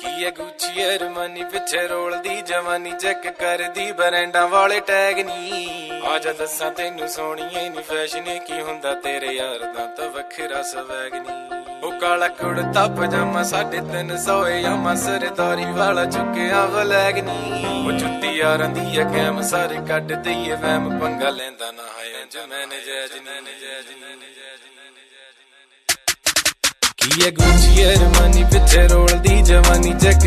ਕੀ ਹੈ ਗੁੱਚੀ ਅਰਮਾਨੀ ਪਿੱਛੇ ਰੋਲਦੀ ਜਵਾਨੀ ਚੈੱਕ ਕਰਦੀ ਬਰੈਂਡਾਂ ਵਾਲੇ ਟੈਗ ਨੀ ਆਜਾ ਦੱਸਾਂ ਤੈਨੂੰ ਸੋਹਣੀਏ ਨੀ ਫੈਸ਼ਨ ਕੀ ਹੁੰਦਾ ਤੇਰੇ ਯਾਰ ਦਾ ਤਾਂ ਵੱਖਰਾ ਸਵੈਗ ਨੀ ਉਹ ਕਾਲਾ ਕੁੜਤਾ ਪਜਾਮਾ 350 ਯਾਮਾ ਸਰਦਾਰੀ ਵਾਲਾ ਚੁੱਕਿਆ ਵਲੈਗ ਨੀ ਉਹ ਜੁੱਤੀ ਯਾਰਾਂ ਦੀ ਆ ਕੈਮ ਸਾਰੇ ਕੱਢ ਦਈਏ ਵਹਿਮ ਪੰਗਾ ਲੈਂਦਾ ਨਾ ਹੈ ਜੋ ਮੈਂ ਨਜਾਇਜ਼ ਨੀ ਕੀ ਹੈ ਗੁੱਚੀ ਅਰਮਾਨੀ ਪਿੱਛੇ ਰੋਲਦੀ ਜਵਾਨੀ ਚੈੱਕ